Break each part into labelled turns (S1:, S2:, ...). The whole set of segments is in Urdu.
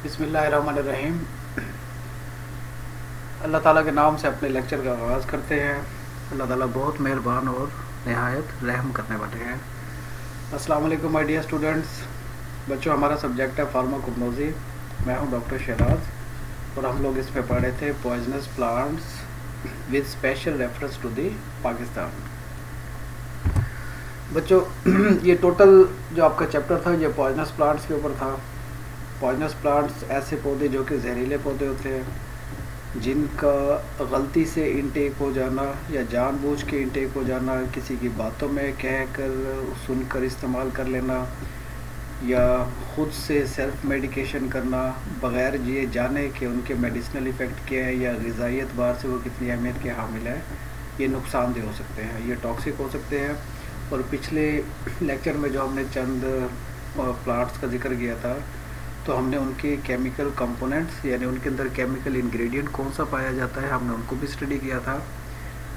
S1: بسم اللہ الرحمن الرحیم۔ اللہ تعالیٰ کے نام سے اپنے لیکچر کا آغاز کرتے ہیں۔ اللہ تعالیٰ بہت مہربان اور نہایت رحم کرنے والے ہیں۔ السلام علیکم مائی ڈیئر اسٹوڈنٹس۔ بچوں، ہمارا سبجیکٹ ہے فارماکوگنوسی۔ میں ہوں ڈاکٹر شہراز اور ہم لوگ اس میں پڑھ رہے تھے poisonous plants with special reference to the Pakistan. بچوں، یہ ٹوٹل جو آپ کا چیپٹر تھا یہ پوائزنس پلانٹس کے اوپر تھا۔ پوائزنس پلانٹس ایسے پودے جو کہ زہریلے پودے ہوتے ہیں، جن کا غلطی سے انٹیک ہو جانا یا جان بوجھ کے انٹیک ہو جانا، کسی کی باتوں میں کہہ کر سن کر استعمال کر لینا، یا خود سے سیلف میڈیکیشن کرنا بغیر یہ جانے کہ ان کے میڈیسنل ایفیکٹ کیا ہے یا غذائی اعتبار سے وہ کتنی اہمیت کے حامل ہے، یہ نقصان دہ ہو سکتے ہیں، یہ ٹاکسک ہو سکتے ہیں۔ اور پچھلے لیکچر میں جو ہم نے چند پلانٹس کا ذکر کیا تھا، تو ہم نے ان کے کیمیکل کمپوننٹس یعنی ان کے اندر کیمیکل انگریڈینٹ کون سا پایا جاتا ہے، ہم نے ان کو بھی اسٹڈی کیا تھا،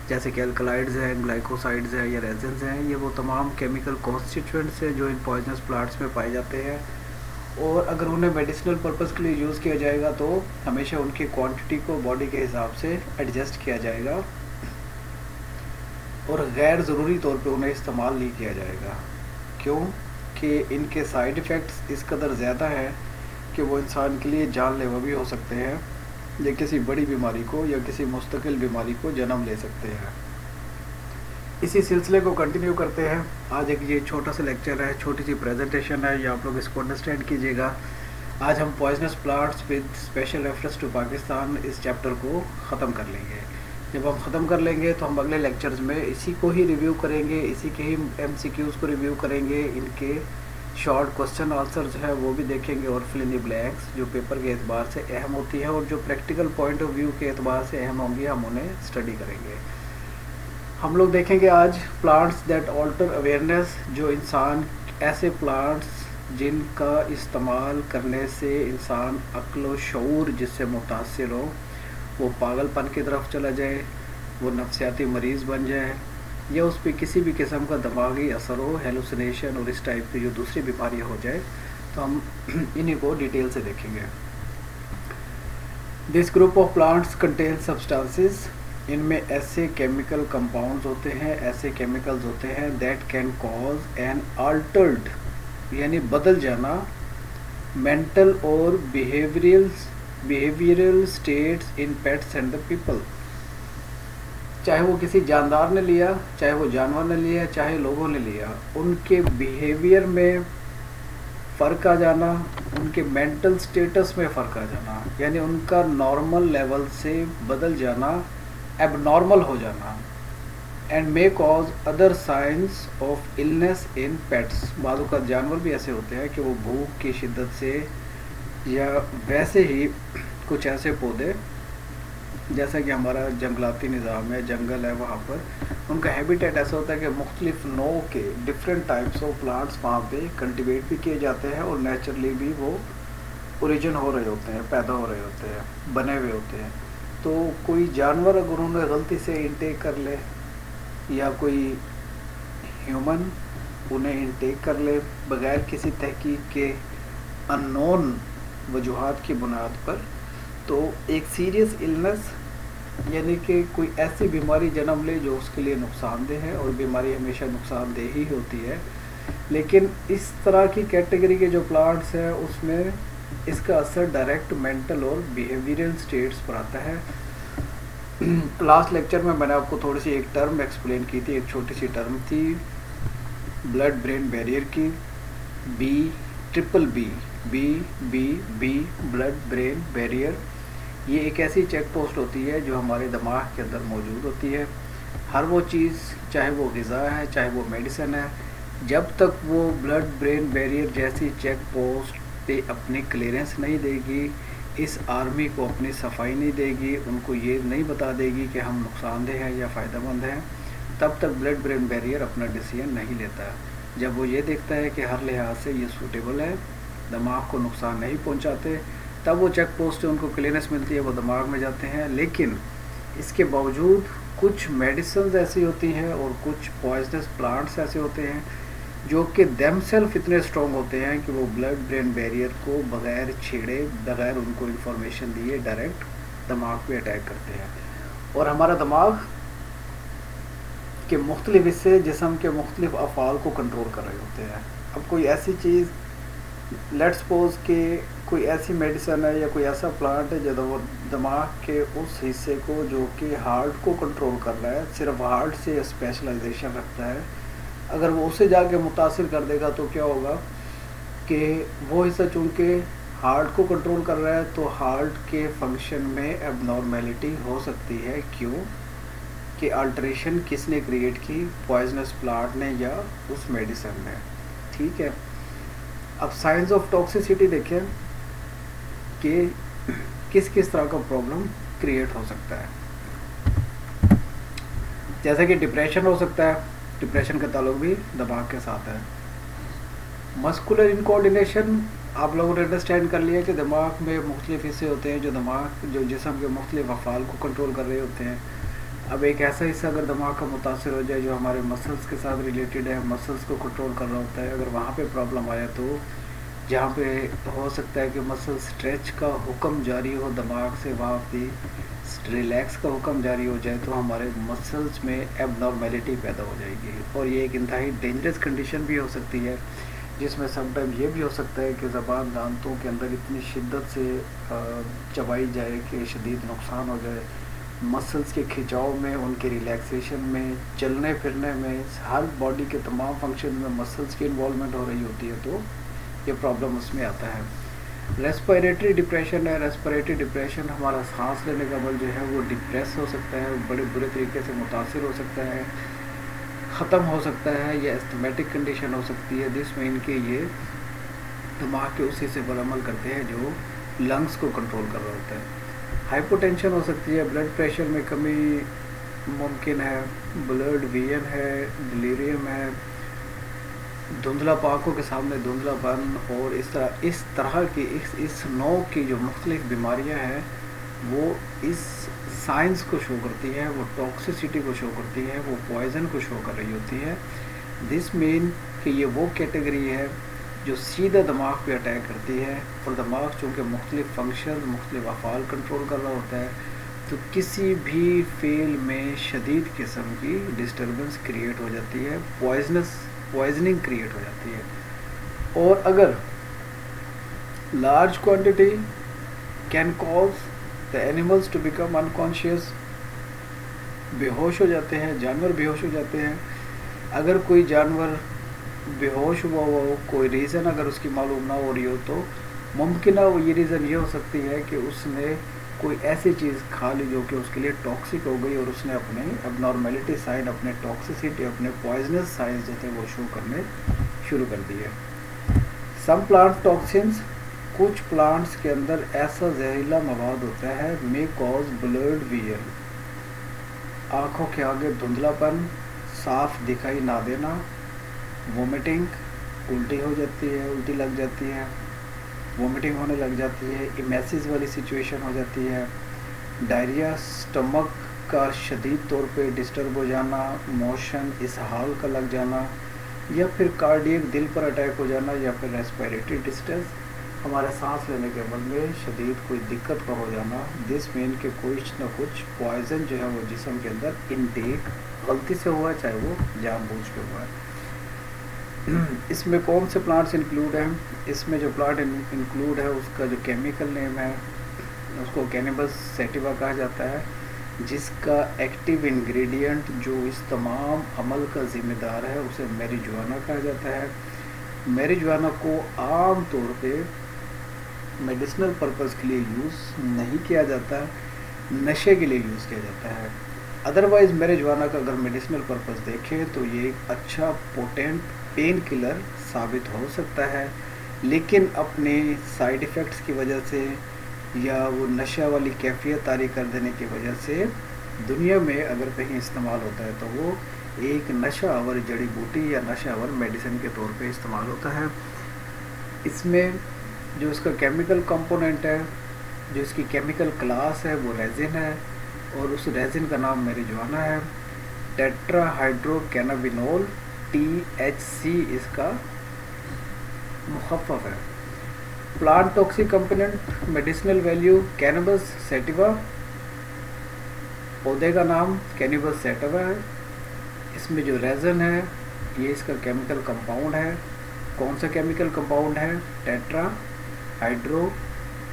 S1: جیسے کہ الکلائڈز ہیں، گلائکوسائڈز ہیں یا ریزنز ہیں۔ یہ وہ تمام کیمیکل کانسٹیٹوئنٹس ہیں جو ان پوائزنس پلانٹس میں پائے جاتے ہیں، اور اگر انہیں میڈیسنل پرپز کے لیے یوز کیا جائے گا تو ہمیشہ ان کی کوانٹٹی کو باڈی کے حساب سے ایڈجسٹ کیا جائے گا، اور غیر ضروری طور پہ انہیں استعمال نہیں کیا جائے گا۔ کیوں کہ ان کے سائیڈ ایفیکٹس اس قدر زیادہ ہیں کہ وہ انسان کے لیے جان لیوا بھی ہو سکتے ہیں، یا کسی بڑی بیماری کو یا کسی مستقل بیماری کو جنم لے سکتے ہیں۔ اسی سلسلے کو کنٹینیو کرتے ہیں۔ آج ایک یہ چھوٹا سا لیکچر ہے، چھوٹی سی پریزنٹیشن ہے، یہ آپ لوگ اس کو انڈرسٹینڈ کیجیے گا۔ آج ہم poisonous plants with special reference to Pakistan اس چیپٹر کو ختم کر لیں گے۔ جب ہم ختم کر لیں گے تو ہم اگلے لیکچرز میں اسی کو ہی ریویو کریں گے، اسی کے ہی MCQs کو ریویو کریں گے، ان کے شارٹ کوسچن آنسر جو ہے وہ بھی دیکھیں گے، اور فل ان دی بلینکس جو پیپر کے اعتبار سے اہم ہوتی ہے اور جو پریکٹیکل پوائنٹ آف ویو کے اعتبار سے اہم ہوں گی، ہم انہیں اسٹڈی کریں گے۔ ہم لوگ دیکھیں گے آج پلانٹس دیٹ آلٹر اویئرنیس، جو انسان ایسے پلانٹس جن کا استعمال کرنے سے انسان عقل و شعور جس سے متاثر ہو، وہ پاگل پن کی طرف چلا جائے، وہ نفسیاتی مریض بن جائے، یا اس پہ کسی بھی قسم کا دماغی اثر ہو، ہیلوسینیشن اور اس ٹائپ کی جو دوسری بیماریاں ہو جائے، تو ہم انہی کو ڈیٹیل سے دیکھیں گے۔ This group of plants contain substances, ان میں ایسے کیمیکل کمپاؤنڈز ہوتے ہیں، ایسے کیمیکلز ہوتے ہیں that can cause an altered یعنی بدل جانا مینٹل اور behavioural states in pets and the people. چاہے وہ کسی جاندار نے لیا، چاہے وہ جانور نے لیا، چاہے لوگوں نے لیا، ان کے بیہیویئر میں فرق آ جانا، ان کے مینٹل سٹیٹس میں فرق آ جانا، یعنی ان کا نارمل لیول سے بدل جانا، ایب نارمل ہو جانا، and may cause other science of illness in pets. بعض اوقات جانور بھی ایسے ہوتے ہیں کہ وہ بھوک کی شدت سے، یا ویسے ہی کچھ ایسے پودے جیسا کہ ہمارا جنگلاتی نظام ہے، جنگل ہے، وہاں پر ان کا ہیبیٹیٹ ایسا ہوتا ہے کہ مختلف نوع کے ڈفرینٹ ٹائپس آف پلانٹس وہاں پہ کلٹیویٹ بھی کیے جاتے ہیں، اور نیچرلی بھی وہ اوریجن ہو رہے ہوتے ہیں، پیدا ہو رہے ہوتے ہیں، بنے ہوئے ہوتے ہیں۔ تو کوئی جانور اگر انہوں نے غلطی سے انٹیک کر لے، یا کوئی ہیومن انہیں انٹیک کر لے بغیر کسی تحقیق کے، ان نون وجوہات کی بنیاد پر، تو ایک سیریس النس یعنی کہ کوئی ایسی بیماری جنم لے جو اس کے لیے نقصان دہ ہے، اور بیماری ہمیشہ نقصان دہ ہی ہوتی ہے۔ لیکن اس طرح کی کیٹیگری کے جو پلانٹس ہیں اس میں اس کا اثر ڈائریکٹ مینٹل اور بیہیویئرل سٹیٹس پر آتا ہے۔ لاسٹ لیکچر میں نے آپ کو تھوڑی سی ایک ٹرم ایکسپلین کی تھی، ایک چھوٹی سی ٹرم تھی بلڈ برین بیریئر کی، بی بلڈ برین بیریئر۔ یہ ایک ایسی چیک پوسٹ ہوتی ہے جو ہمارے دماغ کے اندر موجود ہوتی ہے۔ ہر وہ چیز، چاہے وہ غذا ہے، چاہے وہ میڈیسن ہے، جب تک وہ بلڈ برین بیریئر جیسی چیک پوسٹ پہ اپنی کلیئرنس نہیں دے گی، اس آرمی کو اپنی صفائی نہیں دے گی، ان کو یہ نہیں بتا دے گی کہ ہم نقصان دہ ہیں یا فائدہ مند ہیں، تب تک بلڈ برین بیریئر اپنا ڈیسیژن نہیں لیتا۔ جب وہ یہ دیکھتا ہے کہ ہر لحاظ سے یہ سوٹیبل ہے، دماغ کو نقصان نہیں پہنچاتے، تب وہ چیک پوسٹ سے ان کو کلیئرنس ملتی ہے، وہ دماغ میں جاتے ہیں۔ لیکن اس کے باوجود کچھ میڈیسنز ایسی ہوتی ہیں اور کچھ پوائزنس پلانٹس ایسے ہوتے ہیں جو کہ دیم سیلف اتنے اسٹرانگ ہوتے ہیں کہ وہ بلڈ برین بیریئر کو بغیر چھیڑے، بغیر ان کو انفارمیشن دیے ڈائریکٹ دماغ پہ اٹیک کرتے ہیں. اور ہمارا دماغ کے مختلف حصے جسم کے مختلف افعال کو کنٹرول کر رہے ہوتے ہیں. اب کوئی ایسی چیز، لیٹ سپوز کہ کوئی ایسی میڈیسن ہے یا کوئی ایسا پلانٹ ہے جو وہ دماغ کے اس حصے کو جو کہ ہارٹ کو کنٹرول کر رہا ہے، صرف ہارٹ سے اسپیشلائزیشن رکھتا ہے، اگر وہ اسے جا کے متاثر کر دے گا تو کیا ہوگا کہ وہ حصہ چونکہ ہارٹ کو کنٹرول کر رہا ہے تو ہارٹ کے فنکشن میں اب نارمیلٹی ہو سکتی ہے. کیوں کہ آلٹریشن کس نے کریٹ کی؟ پوائزنس پلانٹ نے یا اس میڈیسن نے. ٹھیک ہے. اب سائنس آف ٹاکسیسٹی دیکھیں کہ کس کس طرح کا پرابلم کریٹ ہو سکتا ہے. جیسے کہ ڈپریشن ہو سکتا ہے، ڈپریشن کا تعلق بھی دماغ کے ساتھ ہے. مسکولر انکوارڈینیشن، آپ لوگوں نے انڈرسٹینڈ کر لیا کہ دماغ میں مختلف حصے ہوتے ہیں جو جسم کے مختلف افعال کو کنٹرول کر رہے ہوتے ہیں. اب ایک ایسا حصہ اگر دماغ کا متاثر ہو جائے جو ہمارے مسلس کے ساتھ ریلیٹڈ ہے، مسلس کو کنٹرول کر رہا ہوتا ہے، اگر وہاں پہ پرابلم آیا تو جہاں پہ ہو سکتا ہے کہ مسل اسٹریچ کا حکم جاری ہو دماغ سے، وہاں پہ ریلیکس کا حکم جاری ہو جائے تو ہمارے مسلس میں ایب نارمیلٹی پیدا ہو جائے گی. اور یہ ایک انتہائی ڈینجرس کنڈیشن بھی ہو سکتی ہے، جس میں سم ٹائم یہ بھی ہو سکتا ہے کہ زبان دانتوں کے اندر اتنی شدت سے چبائی جائے کہ شدید نقصان ہو جائے. مسلس کے کھنچاؤ میں، ان کے ریلیکسیشن میں، چلنے پھرنے میں، ہر باڈی کے تمام فنکشن میں مسلس کی انوالومنٹ ہو رہی ہوتی ہے تو یہ پرابلم اس میں آتا ہے. ریسپیریٹری ڈپریشن ہے. ریسپیریٹری ڈپریشن ہمارا سانس لینے کا عمل جو ہے وہ ڈپریس ہو سکتا ہے، بڑے برے طریقے سے متاثر ہو سکتا ہے، ختم ہو سکتا ہے، یا استھمیٹک کنڈیشن ہو سکتی ہے جس میں ان کے یہ دماغ کے اس حصے پر عمل کرتے ہیں جو لنگس کو کنٹرول کر رہا ہوتا ہے. ہائپوٹینشن ہو سکتی ہے، بلڈ پریشر میں کمی ممکن ہے، بلڈ وین ہے، ڈلیریم ہے، دھندلا آنکھوں کے سامنے دھندلا پن، اور اس طرح کی اس نوع کی جو مختلف بیماریاں ہیں وہ اس سائنس کو شو کرتی ہے، وہ ٹاکسیسٹی کو شو کرتی ہے، وہ پوائزن کو شو کر رہی ہوتی ہے. دس مین کہ یہ وہ کیٹیگری ہے جو سیدھا دماغ پہ اٹیک کرتی ہے، اور دماغ چونکہ مختلف فنکشن، مختلف افعال کنٹرول کر رہا ہوتا ہے تو کسی بھی فیل میں شدید قسم کی ڈسٹربنس کریٹ ہو جاتی ہے، پوائزننگ کریٹ ہو جاتی ہے. اور اگر large quantity can cause the animals to become unconscious, بے ہوش ہو جاتے ہیں، جانور بے ہوش ہو جاتے ہیں. اگر کوئی جانور بے ہوش ہوا ہو، کوئی ریزن اگر اس کی معلوم نہ ہو رہی ہو تو ممکنہ وہ یہ ریزن یہ ہو سکتی ہے کہ اس نے کوئی ایسی چیز کھا لی جو کہ اس کے لیے ٹاکسک ہو گئی، اور اس نے اپنے اب نارمیلٹی سائن، اپنے ٹاکسیسٹی، اپنے پوائزنس سائنس جو تھے وہ شو کرنے شروع کر دیے. سم پلانٹ ٹاکسنس، کچھ پلانٹس کے اندر ایسا زہریلا مواد ہوتا ہے میں کاز بلڈ ویئر، آنکھوں کے آگے دھندلا پن، صاف دکھائی نہ دینا، وومیٹنگ، الٹی ہو جاتی ہے، الٹی لگ جاتی ہے، وومیٹنگ ہونے لگ جاتی ہے، ایمیسز والی سچویشن ہو جاتی ہے، ڈائریا، سٹمک کا شدید طور پہ ڈسٹرب ہو جانا، موشن اسہال کا لگ جانا، یا پھر کارڈیک دل پر اٹیک ہو جانا، یا پھر ریسپیریٹری ڈسٹریس، ہمارے سانس لینے کے عمل میں شدید کوئی دقت کا ہو جانا. دس مین کہ کچھ نہ کچھ پوائزن جو ہے وہ جسم کے اندر انٹیک غلطی سے ہوا ہے، چاہے وہ جان بوجھ کے ہوا ہے. اس میں کون سے پلانٹس انکلوڈ ہیں؟ اس میں جو پلانٹ انکلوڈ ہے اس کا جو کیمیکل نیم ہے اس کو کینیبس سیٹیوا کہا جاتا ہے، جس کا ایکٹیو انگریڈینٹ جو اس تمام عمل کا ذمہ دار ہے اسے میریجوانا کہا جاتا ہے. میریجوانا کو عام طور پہ میڈیسنل پرپز کے لیے یوز نہیں کیا جاتا، نشے کے لیے یوز کیا جاتا ہے. ادروائز میریجوانا کا اگر میڈیسنل پرپز دیکھیں تو یہ ایک اچھا پوٹینٹ پین کلر ثابت ہو سکتا ہے، لیکن اپنے سائیڈ ایفیکٹس کی وجہ سے یا وہ نشہ والی کیفیت طاری کر دینے کی وجہ سے دنیا میں اگر کہیں استعمال ہوتا ہے تو وہ ایک نشہ آور جڑی بوٹی یا نشہ آور میڈیسن کے طور پہ استعمال ہوتا ہے. اس میں جو اس کا کیمیکل کمپوننٹ ہے، جو اس کی کیمیکل کلاس ہے وہ ریزن ہے، اور اس ریزن کا نام میریجوانا ہے. ٹیٹرا ہائیڈرو کینابینول THC اس کا مخفف ہے. Plant toxic component medicinal value cannabis sativa, پودے کا نام کینبس سیٹیوا ہے. اس میں جو ریزن ہے یہ اس کا کیمیکل کمپاؤنڈ ہے. کون سا کیمیکل کمپاؤنڈ ہے؟ Tetra hydro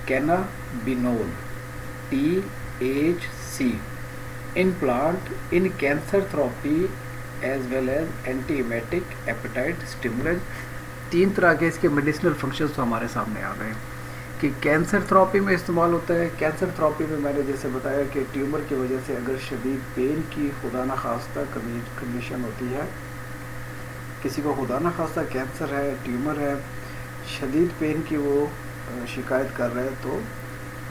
S1: cannabinol THC. In plant in cancer therapy as well as anti emetic appetite stimulant. 3 طرح کے اس کے میڈیسنل فنکشنز تو ہمارے سامنے آ گئے کہ کینسر تھراپی میں استعمال ہوتا ہے. کینسر تھراپی میں میں نے جیسے بتایا کہ ٹیومر کی وجہ سے اگر شدید پین کی خدا نخواستہ کنڈیشن ہوتی ہے، کسی کو خدا نخواستہ کینسر ہے، ٹیومر ہے، شدید پین کی وہ شکایت کر رہے ہیں، تو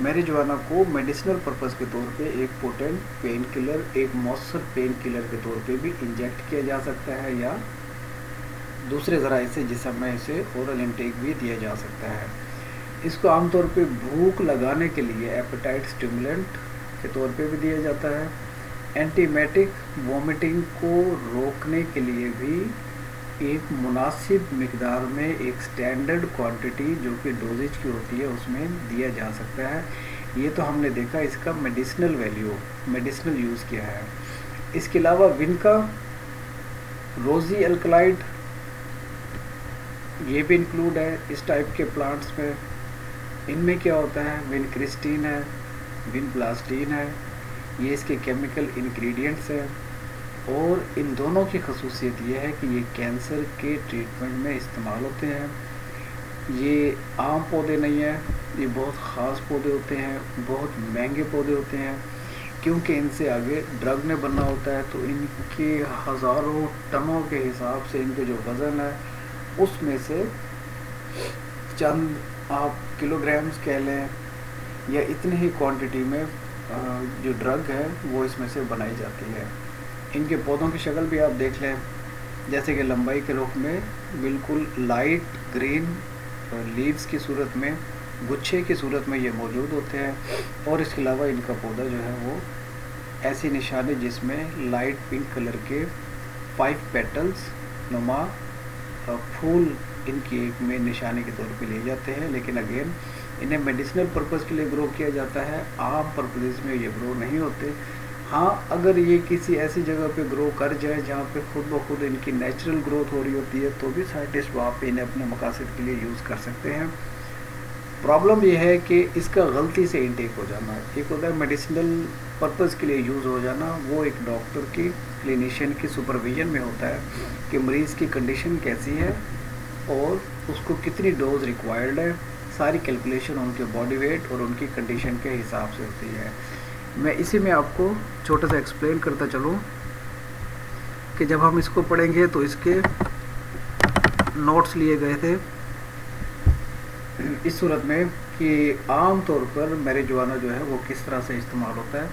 S1: میریجوانا کو میڈیسنل پرپز کے طور پہ ایک پوٹنٹ پین کلر، ایک مؤثر پین کلر کے طور پہ بھی انجیکٹ کیا جا سکتا ہے یا دوسرے ذرائع سے جسم میں اسے اورل انٹیک بھی دیا جا سکتا ہے. اس کو عام طور پہ بھوک لگانے کے لیے ایپیٹائٹ اسٹیمولنٹ کے طور پہ بھی دیا جاتا ہے. اینٹی ایمیٹک وومٹنگ کو روکنے کے لیے بھی ایک مناسب مقدار میں ایک سٹینڈرڈ کوانٹٹی جو کہ ڈوزیج کی ہوتی ہے اس میں دیا جا سکتا ہے. یہ تو ہم نے دیکھا اس کا میڈیسنل ویلیو، میڈیسنل یوز کیا ہے. اس کے علاوہ ونکا روزی الکلائڈ یہ بھی انکلوڈ ہے اس ٹائپ کے پلانٹس میں. ان میں کیا ہوتا ہے؟ ون کرسٹین ہے، ون پلاسٹین ہے، یہ اس کے کیمیکل انگریڈینٹس ہیں. اور ان دونوں کی خصوصیت یہ ہے کہ یہ کینسر کے ٹریٹمنٹ میں استعمال ہوتے ہیں. یہ عام پودے نہیں ہیں، یہ بہت خاص پودے ہوتے ہیں، بہت مہنگے پودے ہوتے ہیں، کیونکہ ان سے آگے ڈرگ نے بننا ہوتا ہے. تو ان کے ہزاروں ٹنوں کے حساب سے ان کے جو وزن ہے اس میں سے چند آپ کلو گرامز کہہ لیں یا اتنی ہی کوانٹٹی میں جو ڈرگ ہے وہ اس میں سے بنائی جاتی ہے. ان کے پودوں کی شکل بھی آپ دیکھ لیں، جیسے کہ لمبائی کے رخ میں بالکل لائٹ گرین لیوز کی صورت میں، گچھے کی صورت میں یہ موجود ہوتے ہیں. اور اس کے علاوہ ان کا پودا جو ہے وہ ایسی نشانی جس میں لائٹ پنک کلر کے 5 پیٹلز نما پھول ان کی ایک میں نشانی کے طور پہ لیے جاتے ہیں. لیکن اگین انہیں میڈیسنل پرپز کے لیے گرو کیا جاتا ہے، عام پرپز میں یہ گرو نہیں ہوتے. ہاں اگر یہ کسی ایسی جگہ پہ گرو کر جائے جہاں پہ خود بخود ان کی نیچرل گروتھ ہو رہی ہوتی ہے تو بھی سائنٹسٹ وہاں پہ انہیں اپنے مقاصد کے لیے یوز کر سکتے ہیں. پرابلم یہ ہے کہ اس کا غلطی سے انٹیک ہو جانا. ایک ہوتا ہے میڈیسنل پرپز کے لیے یوز ہو جانا، وہ ایک ڈاکٹر کی کلینیشین کی سپرویژن میں ہوتا ہے کہ مریض کی کنڈیشن کیسی ہے اور اس کو کتنی ڈوز ریکوائرڈ ہے. ساری کیلکولیشن ان کے باڈی ویٹ اور ان کی کنڈیشن کے حساب سے ہوتی ہے. میں اسی میں آپ کو چھوٹا سا ایکسپلین کرتا چلوں کہ جب ہم اس کو پڑھیں گے تو اس کے نوٹس لیے گئے تھے اس صورت میں کہ عام طور پر میریجوانا جو ہے وہ کس طرح سے استعمال ہوتا ہے.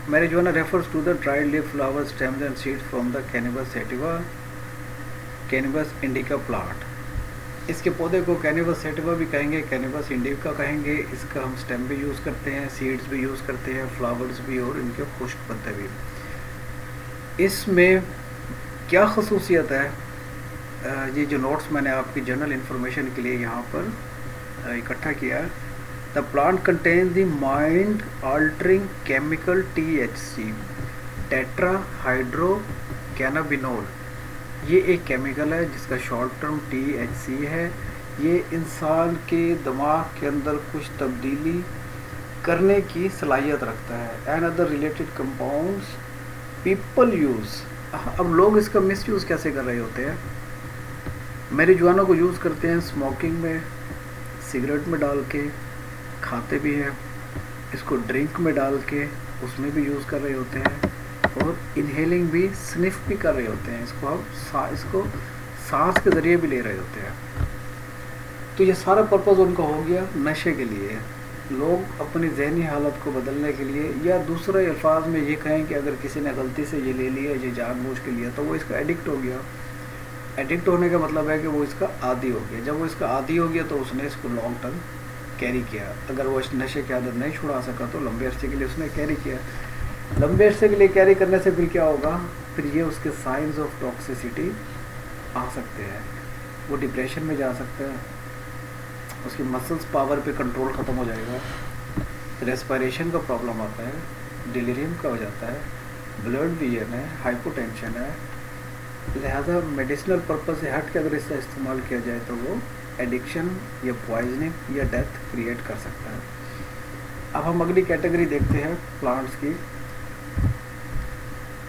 S1: Marijuana refers to the dried leaf flower stems and seeds from the cannabis sativa cannabis indica plant. اس کے پودے کو کینبس سیٹیوا بھی کہیں گے، کینبس انڈیکا کہیں گے. اس کا ہم اسٹیم بھی یوز کرتے ہیں، سیڈز بھی یوز کرتے ہیں، فلاورز بھی اور ان کے خشک پتے بھی. اس میں کیا خصوصیت ہے؟ یہ جو نوٹس میں نے آپ کی جنرل انفارمیشن کے لیے یہاں پر اکٹھا کیا ہے. The plant contain the mind altering chemical THC tetra hydro cannabinol. یہ ایک کیمیکل ہے جس کا شارٹ ٹرم THC ہے. یہ انسان کے دماغ کے اندر کچھ تبدیلی کرنے کی صلاحیت رکھتا ہے. And other related compounds people use. اب لوگ اس کا مس یوز کیسے کر رہے ہوتے ہیں؟ میریجوانا کو یوز کرتے ہیں اسموکنگ میں، سگریٹ میں ڈال کے کھاتے بھی ہیں، اس کو ڈرنک میں ڈال کے اس میں بھی یوز کر رہے ہوتے ہیں، اور انہیلنگ بھی، سنف بھی کر رہے ہوتے ہیں. اس کو سانس کے ذریعے بھی لے رہے ہوتے ہیں. تو یہ سارا پرپز ان کا ہو گیا نشے کے لیے. لوگ اپنی ذہنی حالت کو بدلنے کے لیے، یا دوسرے الفاظ میں یہ کہیں کہ اگر کسی نے غلطی سے یہ لے لیا، یہ جان بوجھ کے لیا، تو وہ اس کا ایڈکٹ ہو گیا. ایڈکٹ ہونے کا مطلب ہے کہ وہ اس کا عادی ہو گیا. جب وہ اس کا عادی ہو گیا تو اس نے اس کو لانگ ٹرم کیری کیا. اگر وہ اس نشے کی عادت نہیں چھڑا سکا تو لمبے عرصے کے لیے اس نے کیری کیا. لمبے عرصے کے لیے کیری کرنے سے پھر کیا ہوگا؟ پھر یہ اس کے سائنز آف ٹاکسیسٹی آ سکتے ہیں، وہ ڈپریشن میں جا سکتا ہے، اس کی مسلس پاور پہ کنٹرول ختم ہو جائے گا، ریسپائریشن کا پرابلم آتا ہے، ڈیلیریم کا ہو جاتا ہے، بلڈ ویژن ہے، ہائپو ٹینشن ہے. لہذا میڈیسنل پرپز سے ہٹ کے اگر اس کا استعمال کیا جائے تو وہ ایڈکشن یا پوائزننگ یا ڈیتھ کریٹ کر سکتا ہے. اب ہم اگلی کیٹیگری دیکھتے ہیں پلانٹس کی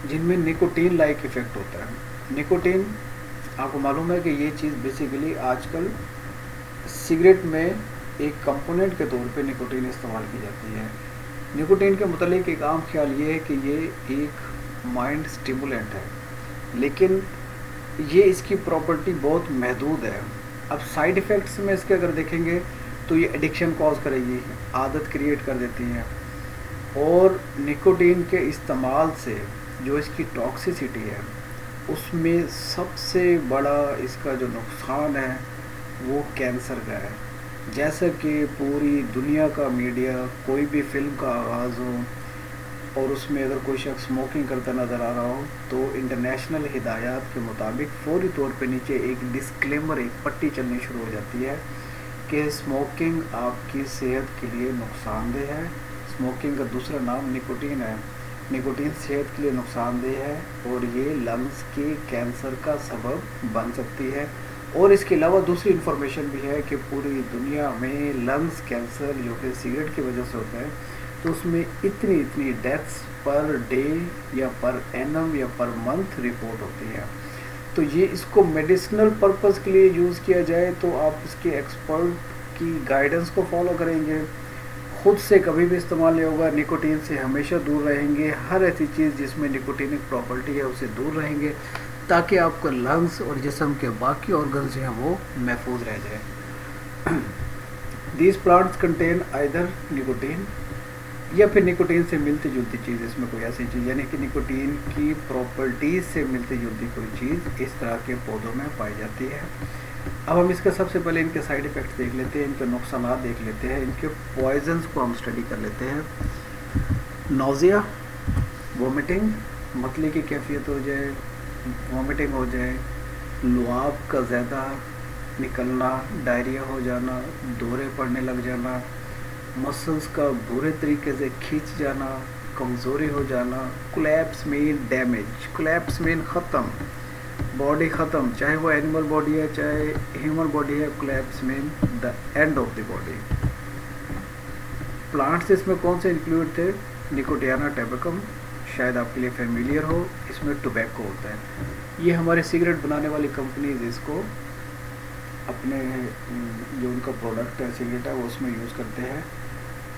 S1: جن میں نکوٹین لائک افیکٹ ہوتا ہے. نکوٹین آپ کو معلوم ہے کہ یہ چیز بیسیکلی آج کل سگریٹ میں ایک کمپوننٹ کے طور پہ نکوٹین استعمال کی جاتی ہے. نکوٹین کے متعلق ایک عام خیال یہ ہے کہ یہ ایک مائنڈ اسٹیمولینٹ ہے، لیکن یہ اس کی پراپرٹی بہت محدود ہے. اب سائیڈ ایفیکٹس میں اس کے اگر دیکھیں گے تو یہ ایڈکشن کاز کرے گی، عادت کریٹ کر دیتی ہے، اور نکوٹین کے استعمال سے جو اس کی ٹاکسیسٹی ہے اس میں سب سے بڑا اس کا جو نقصان ہے وہ کینسر کا ہے. جیسا کہ پوری دنیا کا میڈیا کوئی بھی فلم کا آغاز ہو اور اس میں اگر کوئی شخص اسموکنگ کرتا نظر آ رہا ہو تو انٹرنیشنل ہدایات کے مطابق فوری طور پہ نیچے ایک ڈسکلیمر، ایک پٹی چلنی شروع ہو جاتی ہے کہ اسموکنگ آپ کی صحت کے لیے نقصان دہ ہے. اسموکنگ کا دوسرا نام نکوٹین ہے. نکوٹین صحت کے لیے نقصان دہ ہے اور یہ لنگس کے کینسر کا سبب بن سکتی ہے. اور اس کے علاوہ دوسری انفارمیشن بھی ہے کہ پوری دنیا میں لنگس کینسر جو کہ سگریٹ کی وجہ سے ہوتا ہے تو اس میں اتنی ڈیتھس پر ڈے یا پر اینم یا پر منتھ رپورٹ ہوتی ہے. تو یہ اس کو میڈیسنل پرپز کے لیے یوز کیا جائے تو آپ اس کے ایکسپرٹ کی گائیڈنس کو فالو کریں گے، خود سے کبھی بھی استعمال نہیں ہوگا، نکوٹین سے ہمیشہ دور رہیں گے، ہر ایسی چیز جس میں نکوٹینک پراپرٹی ہے اسے دور رہیں گے تاکہ آپ کا لنگس اور جسم کے باقی آرگنز جو ہیں وہ محفوظ رہ جائیں. These plants contain either nicotine یا پھر نکوٹین سے ملتی جلتی چیز، اس میں کوئی ایسی چیز یعنی کہ نکوٹین کی پراپرٹیز سے ملتی جلتی کوئی چیز اس طرح کے پودوں میں پائی جاتی ہے. اب ہم اس کے سب سے پہلے ان کے سائیڈ ایفیکٹس دیکھ لیتے ہیں، ان کے نقصانات دیکھ لیتے ہیں، ان کے پوائزنس کو ہم اسٹڈی کر لیتے ہیں. نوزیا، وومٹنگ، متلی کی کیفیت ہو جائے، وومٹنگ ہو جائے، لعاب کا زیادہ نکلنا، ڈائریا ہو جانا، دورے پڑنے لگ جانا، مسلس کا برے طریقے سے کھینچ جانا، کمزوری ہو جانا. Collapse mean damage, collapse mean ختم، باڈی ختم، چاہے وہ اینیمل باڈی ہے چاہے ہیومن باڈی ہے، collapse mean the end of the body. Plants اس میں کون سے انکلوڈ تھے؟ نکوٹیانا ٹیبیکم، شاید آپ کے لیے فیملیئر ہو، اس میں ٹوبیکو ہوتا ہے. یہ ہمارے سگریٹ بنانے والی کمپنیز اس کو اپنے جو ان کا پروڈکٹ ہے سگریٹ ہے وہ اس میں یوز کرتے ہیں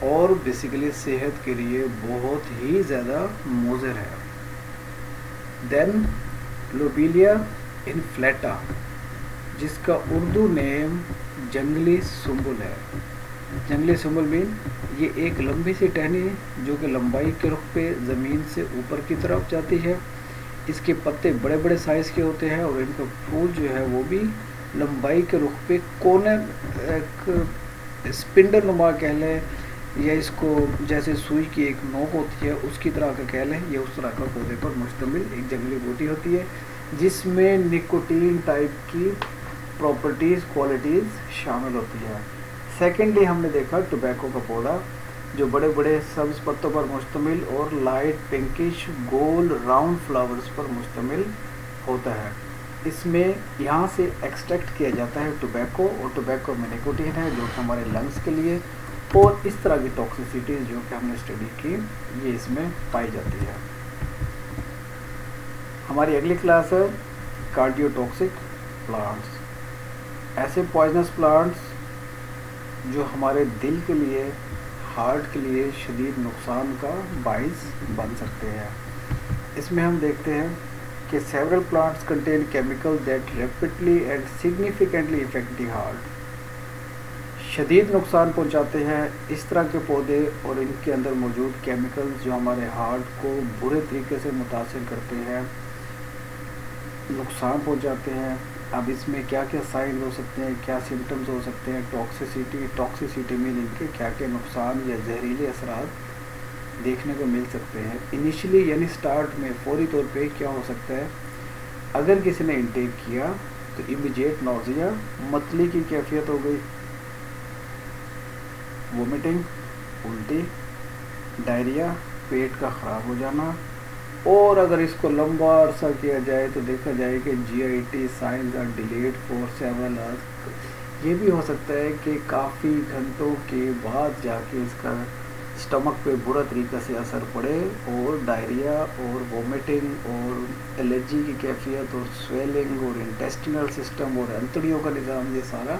S1: اور بیسیکلی صحت کے لیے بہت ہی زیادہ مضر ہے. دین لوبیلیا انفلیٹا جس کا اردو نیم جنگلی سنبل ہے. جنگلی سنبل مین یہ ایک لمبی سی ٹہنی ہے جو کہ لمبائی کے رخ پہ زمین سے اوپر کی طرف جاتی ہے. اس کے پتے بڑے بڑے سائز کے ہوتے ہیں اور ان کا پھول جو ہے وہ بھی لمبائی کے رخ پہ کونے، ایک اسپنڈل نما کہہ لیں یا اس کو جیسے سوئی کی ایک نوک ہوتی ہے اس کی طرح کا کہہ لیں، یہ اس طرح کا پودے پر مشتمل ایک جنگلی بوٹی ہوتی ہے جس میں نکوٹین ٹائپ کی پراپرٹیز، کوالٹیز شامل ہوتی ہے. سیکنڈلی ہم نے دیکھا ٹوبیکو کا پودا جو بڑے بڑے سبز پتوں پر مشتمل اور لائٹ پنکش گول راؤنڈ فلاورز پر مشتمل ہوتا ہے. اس میں یہاں سے ایکسٹریکٹ کیا جاتا ہے ٹوبیکو، اور ٹوبیکو میں نکوٹین ہے جو کہ ہمارے لنگس کے لیے اور اس طرح کی ٹاکسیسٹیز جو کہ ہم نے اسٹڈی کی یہ اس میں پائی جاتی ہے. ہماری اگلی کلاس ہے کارڈیو ٹاکسک پلانٹس، ایسے پوائزنس پلانٹس جو ہمارے دل کے لیے، ہارٹ کے لیے شدید نقصان کا باعث بن سکتے ہیں. اس میں ہم دیکھتے ہیں کہ several plants contain chemicals that rapidly and significantly affect the heart. شدید نقصان پہنچاتے ہیں اس طرح کے پودے اور ان کے اندر موجود کیمیکلز جو ہمارے ہارٹ کو برے طریقے سے متاثر کرتے ہیں، نقصان پہنچاتے ہیں. اب اس میں کیا کیا سائنز ہو سکتے ہیں، کیا سمٹمز ہو سکتے ہیں، ٹاکسیسٹی میں ان کے کیا کیا نقصان یا زہریلے اثرات دیکھنے کو مل سکتے ہیں. انیشلی یعنی سٹارٹ میں فوری طور پہ کیا ہو سکتا ہے، اگر کسی نے انٹیک کیا تو امیجیٹ نوزیا متلی کی کیفیت ہو گئی، وومیٹنگ الٹی، ڈائریا پیٹ کا خراب ہو جانا، اور اگر اس کو لمبا عرصہ کیا جائے تو دیکھا جائے کہ G I T signs are delayed for several hours, یہ بھی ہو سکتا ہے کہ کافی گھنٹوں کے بعد جا کے اس کا اسٹمک پہ برا طریقے سے اثر پڑے، اور ڈائریا اور وومیٹنگ اور الرجی کی کیفیت اور سویلنگ اور انٹیسٹینل سسٹم اور انتڑیوں کا نظام، یہ سارا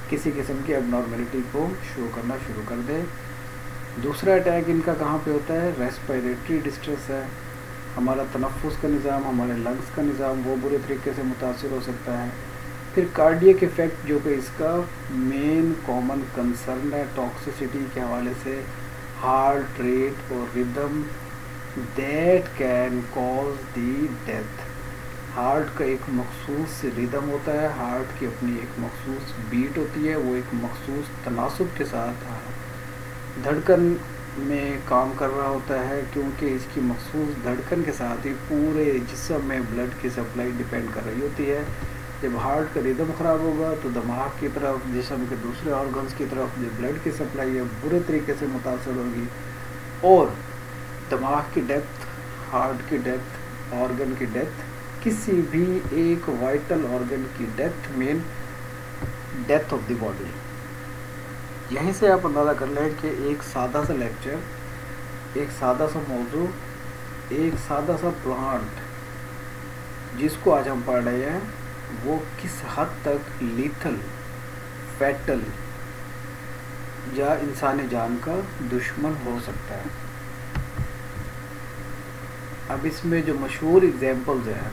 S1: کسی قسم کی اب نارملٹی کو شو کرنا شروع کر دے۔ دوسرا اٹیک ان کا کہاں پہ ہوتا ہے؟ ریسپائریٹری ڈسٹریس ہے، ہمارا تنفس کا نظام، ہمارے لنگس کا نظام وہ برے طریقے سے متاثر ہو سکتا ہے۔ پھر کارڈیک ایفیکٹ جو کہ اس کا مین کامن کنسرن ہے ٹاکسیسٹی کے حوالے سے، ہارٹ ریٹ اور ردم that can cause the death. Heart کا ایک مخصوص ردم ہوتا ہے، ہارٹ کی اپنی ایک مخصوص بیٹ ہوتی ہے، وہ ایک مخصوص تناسب کے ساتھ دھڑکن میں کام کر رہا ہوتا ہے، کیونکہ اس کی مخصوص دھڑکن کے ساتھ ہی پورے جسم میں بلڈ کی سپلائی ڈیپینڈ کر رہی ہوتی ہے۔ جب ہارٹ کا ردم خراب ہوگا تو دماغ کی طرف، جسم کے دوسرے آرگنز کی طرف جو بلڈ کی سپلائی ہے برے طریقے سے متاثر ہوگی، اور دماغ کی ڈیتھ، ہارٹ کی ڈیتھ، آرگن کی ڈیتھ، کسی بھی ایک وائٹل آرگن کی death main death of the body. یہیں سے آپ اندازہ کر لیں کہ ایک سادہ سا لیکچر، ایک سادہ سا موضوع، ایک سادہ سا پلانٹ جس کو آج ہم پڑھ رہے ہیں وہ کس حد تک لیتھل، فیٹل یا انسانی جان کا دشمن ہو سکتا ہے۔ اب اس میں جو مشہور ایگزامپلز ہیں،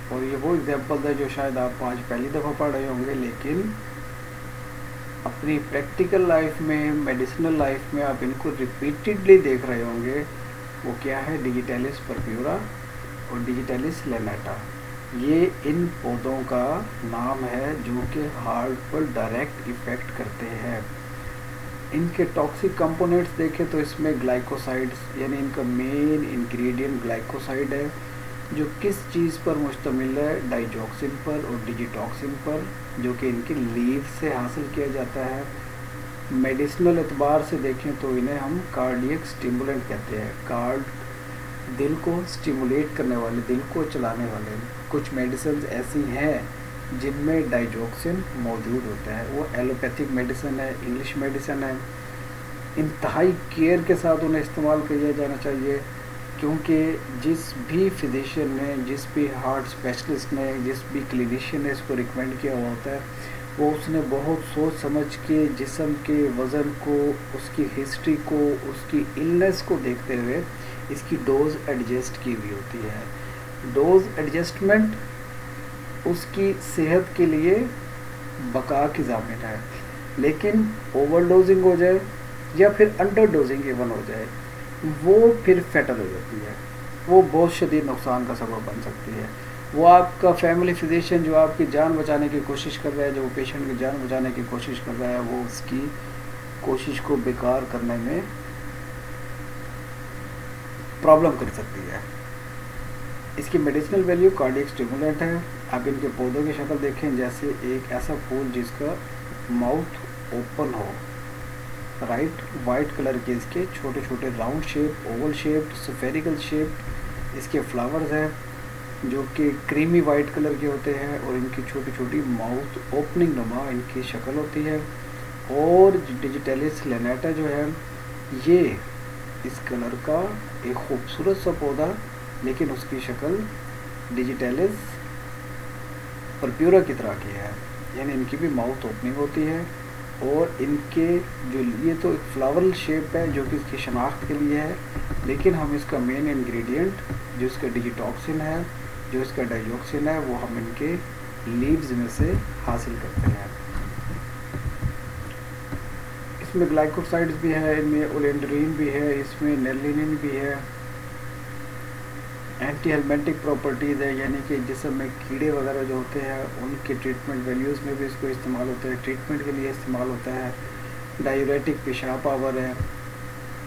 S1: اور یہ وہ ایگزامپلز ہیں جو شاید آپ آج پہلی دفعہ پڑھ رہے ہوں گے، لیکن اپنی پریکٹیکل لائف میں، میڈیسنل لائف میں آپ ان کو ریپیٹڈلی دیکھ رہے ہوں گے۔ وہ کیا ہے؟ ڈیجیٹیلس پرپیورا اور ڈیجیٹیلس لینیٹا، یہ ان پودوں کا نام ہے جو کہ ہارٹ پر ڈائریکٹ ایفیکٹ کرتے ہیں۔ ان کے ٹاکسک کمپوننٹس دیکھیں تو اس میں گلائکوسائڈس، یعنی ان کا مین انگریڈینٹ گلائکوسائڈ ہے، جو کس چیز پر مشتمل ہے؟ ڈائیجوکسن پر اور ڈیجیٹاکسن پر، جو کہ ان کی لیف سے حاصل کیا جاتا ہے۔ میڈیسنل اعتبار سے دیکھیں تو انہیں ہم کارڈیک سٹیمولنٹ کہتے ہیں، دل کو سٹیمولیٹ کرنے والے، دل کو چلانے والے کچھ میڈیسنز ایسی ہیں جن میں ڈائیجوکسن موجود ہوتا ہے۔ وہ ایلوپیتھک میڈیسن ہے، انگلش میڈیسن ہے، انتہائی کیئر کے ساتھ انہیں استعمال کیا جانا چاہیے، کیونکہ جس بھی فزیشین نے، جس بھی ہارٹ اسپیشلسٹ نے، جس بھی کلینیشین نے اس کو ریکمینڈ کیا ہوا ہوتا ہے، وہ اس نے بہت سوچ سمجھ کے جسم کے وزن کو، اس کی ہسٹری کو، اس کی النس کو دیکھتے ہوئے اس کی ڈوز ایڈجسٹ کی ہوئی ہوتی ہے۔ ڈوز ایڈجسٹمنٹ اس کی صحت کے لیے بقا کی ضامن ہے، لیکن اوور ڈوزنگ ہو جائے یا پھر انڈر ڈوزنگ ایون ہو جائے، وہ پھر فیٹل ہو جاتی ہے، وہ بہت شدید نقصان کا سبب بن سکتی ہے۔ وہ آپ کا فیملی فزیشین جو آپ کی جان بچانے کی کوشش کر رہا ہے، جو پیشنٹ کی جان بچانے کی کوشش کر رہا ہے، وہ اس کی کوشش کو بیکار کرنے میں پرابلم کر سکتی ہے۔ اس کی میڈیسنل ویلیو کارڈیک سٹیمولنٹ ہے۔ آپ ان کے پودوں کی شکل دیکھیں، جیسے ایک ایسا پھول جس کا ماؤتھ اوپن ہو، رائٹ، وائٹ کلر کے اس کے چھوٹے چھوٹے round shape, oval shape, spherical shape اس کے فلاورز ہیں جو کہ کریمی وائٹ کلر کے ہوتے ہیں، اور ان کی چھوٹی چھوٹی ماؤتھ اوپننگ نما ان کی شکل ہوتی ہے۔ اور ڈیجیٹیلس لینیٹا جو ہے، یہ اس کلر کا ایک خوبصورت سا پودا، لیکن اس کی شکل ڈیجیٹیلس پرپیورا کی طرح کی ہے، یعنی ان کی بھی ماؤتھ اوپننگ ہوتی ہے، اور ان کے جو یہ تو ایک فلاورل شیپ ہے جو کہ اس کی شناخت کے لیے ہے، لیکن ہم اس کا مین انگریڈینٹ جو اس کا ڈیجیٹاکسن ہے، جو اس کا ڈائیوکسن ہے، وہ ہم ان کے لیوز میں سے حاصل کرتے ہیں۔ اس میں گلائکوسائڈز بھی ہے، ان میں اولینڈرین بھی ہے، اس میں نیرلینن بھی ہے، اینٹی ہیلمنٹک پراپرٹیز ہے، یعنی کہ جسم میں کیڑے وغیرہ جو ہوتے ہیں ان کے ٹریٹمنٹ ویلیوز میں بھی اس کو استعمال ہوتا ہے، ٹریٹمنٹ کے لیے استعمال ہوتا ہے۔ ڈائیوریٹک پیشاب پاور ہے،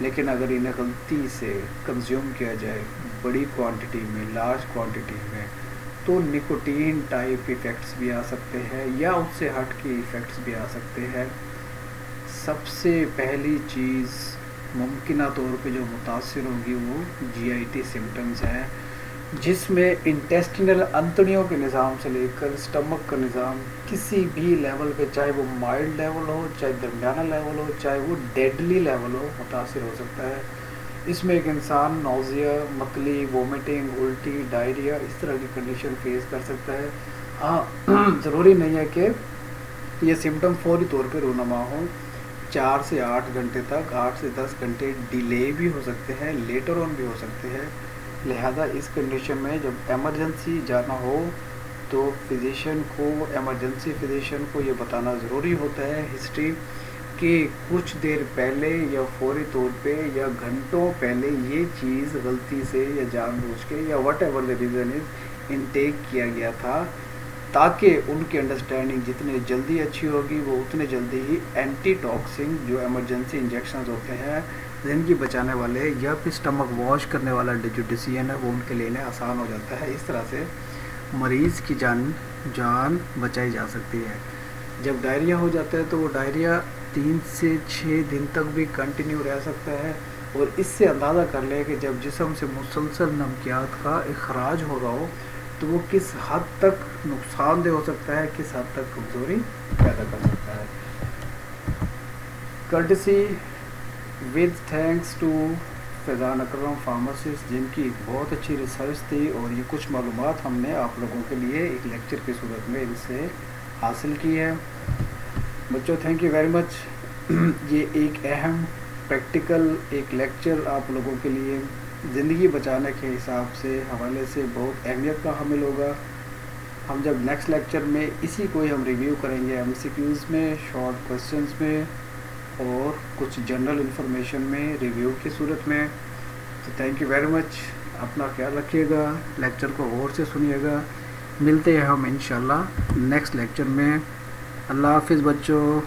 S1: لیکن اگر انہیں غلطی سے کنزیوم کیا جائے بڑی کوانٹٹی میں، لارج کوانٹٹی میں، تو نکوٹین ٹائپ ایفیکٹس بھی آ سکتے ہیں یا اس سے ہٹ کے ایفیکٹس بھی آ سکتے ہیں۔ سب سے پہلی چیز ممکنہ طور پہ جو متاثر ہوگی وہ جی آئی ٹی سمٹمز ہیں، جس میں انٹیسٹینل انتڑیوں کے نظام سے لے کر اسٹمک کا نظام کسی بھی لیول پہ، چاہے وہ مائلڈ لیول ہو، چاہے درمیانہ لیول ہو، چاہے وہ ڈیڈلی لیول ہو، متاثر ہو سکتا ہے۔ اس میں ایک انسان نوزیا، متلی، وومٹنگ، الٹی، ڈائریا، اس طرح کی کنڈیشن فیس کر سکتا ہے۔ ہاں ضروری نہیں ہے کہ یہ سمٹم فوری طور پہ رونما ہوں، 4 سے 8 گھنٹے تک، 8 سے 10 گھنٹے ڈیلے بھی ہو سکتے ہیں، لیٹر آن بھی ہو سکتے ہیں۔ لہذا اس کنڈیشن میں جب ایمرجنسی جانا ہو تو ایمرجنسی فزیشین کو یہ بتانا ضروری ہوتا ہے ہسٹری، کہ کچھ دیر پہلے یا فوری طور پہ یا گھنٹوں پہلے یہ چیز غلطی سے یا جان بوجھ کے یا what ever the reason is intake کیا گیا تھا، تاکہ ان کی انڈرسٹینڈنگ جتنے جلدی اچھی ہوگی وہ اتنے جلدی ہی اینٹی ٹاکسن جو ایمرجنسی انجیکشنز ہوتے ہیں زندگی بچانے والے یا پھر اسٹمک واش کرنے والا جو ڈیسیجن ہے وہ ان کے لیے آسان ہو جاتا ہے۔ اس طرح سے مریض کی جان بچائی جا سکتی ہے۔ جب ڈائریا ہو جاتا ہے تو وہ ڈائریا 3 سے 6 دن تک بھی کنٹینیو رہ سکتا ہے، اور اس سے اندازہ کر لیں کہ جب جسم سے مسلسل نمکیات کا اخراج ہو رہا ہو تو وہ کس حد تک نقصان دہ ہو سکتا ہے، کس حد تک کمزوری پیدا کر سکتا ہے۔ Courtesy with thanks to Faizan Akram pharmacist, جن کی بہت اچھی ریسرچ تھی، اور یہ کچھ معلومات ہم نے آپ لوگوں کے لیے ایک لیکچر کی صورت میں ان سے حاصل کی ہے۔ بچوں تھینک یو ویری مچ۔ یہ ایک اہم پریکٹیکل ایک لیکچر آپ لوگوں کے لیے زندگی بچانے کے حساب سے حوالے سے بہت اہمیت کا حامل ہوگا۔ ہم جب نیکسٹ لیکچر میں اسی کو ہی ہم ریویو کریں گے، ایم سی کیوز میں، شارٹ کوسچنز میں، اور کچھ جنرل انفارمیشن میں ریویو کی صورت میں۔ تو تھینک یو ویری مچ، اپنا خیال رکھیے گا، لیکچر کو غور سے سنیے گا۔ ملتے ہیں ہم انشاءاللہ نیکسٹ لیکچر میں۔ اللہ حافظ بچوں۔